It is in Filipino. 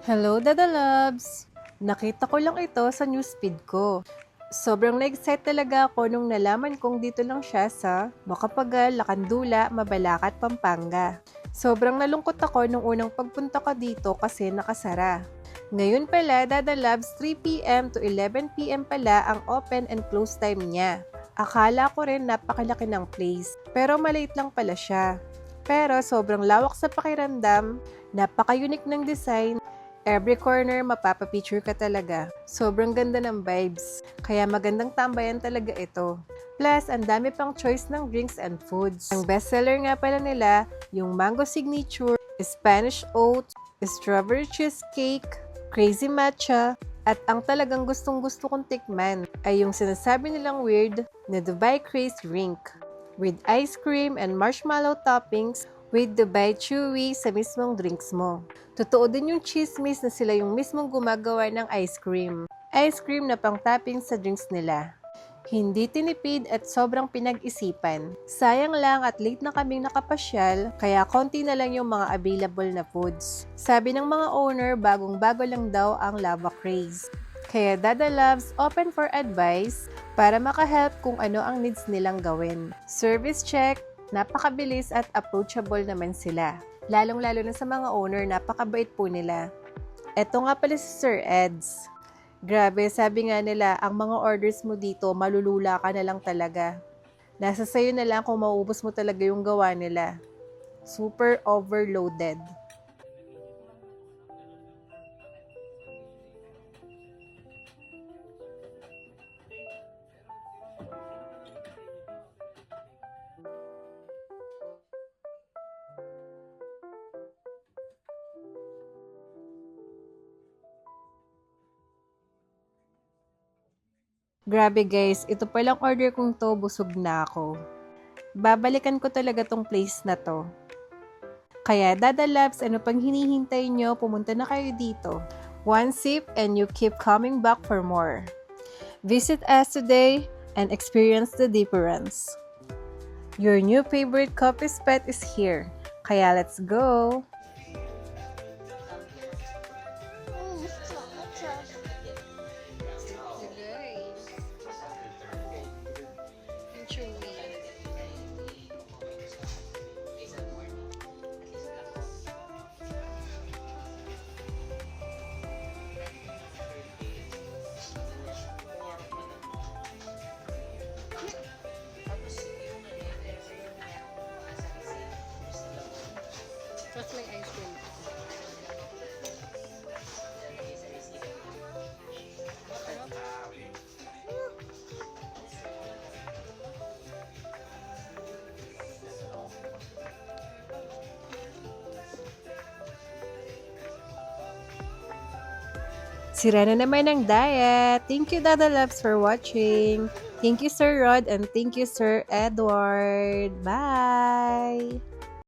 Hello, Dada Loves! Nakita ko lang ito sa newsfeed ko. Sobrang na-excite talaga ako nung nalaman kong dito lang siya sa Macapagal, Lacandula, Mabalacat, Pampanga. Sobrang nalungkot ako nung unang pagpunta ko dito kasi nakasara. Ngayon pala, Dada Loves, 3 p.m. to 11 p.m. pala ang open and close time niya. Akala ko rin napakalaki ng place, pero maliit lang pala siya. Pero sobrang lawak sa pakiramdam, napaka-unique ng design. Every corner, mapapapicture ka talaga. Sobrang ganda ng vibes. Kaya magandang tambayan talaga ito. Plus, ang dami pang choice ng drinks and foods. Ang bestseller nga pala nila, yung Mango Signature, Spanish Oat, Strawberry Cheesecake, Crazy Matcha, at ang talagang gustong-gusto kong tikman ay yung sinasabi nilang weird na Dubai Craze Drink with ice cream and marshmallow toppings with Dubai Chewy sa mismong drinks mo. Totoo din yung chismis na sila yung mismong gumagawa ng ice cream. Ice cream na pang-topping sa drinks nila. Hindi tinipid at sobrang pinag-isipan. Sayang lang at late na kaming nakapasyal, kaya konti na lang yung mga available na foods. Sabi ng mga owner, bagong-bago lang daw ang lava craze. Kaya Dada Loves open for advice para makahelp kung ano ang needs nilang gawin. Service check, napakabilis at approachable naman sila. Lalong-lalo na sa mga owner, napakabait po nila. Eto nga pala si Sir Eds. Grabe, sabi nga nila, ang mga orders mo dito, malulula ka na lang talaga. Nasa sayo na lang kung mauubos mo talaga yung gawa nila. Super overloaded. Grabe guys, ito palang order kong to, busog na ako. Babalikan ko talaga tong place na to. Kaya Dada Labs, ano pang hinihintay nyo, pumunta na kayo dito. One sip and you keep coming back for more. Visit us today and experience the difference. Your new favorite coffee spot is here. Kaya let's go! Tapos may ice cream. Sira na naman ang diet. Thank you, Dada Loves, for watching. Thank you, Sir Rod, and thank you, Sir Edward. Bye!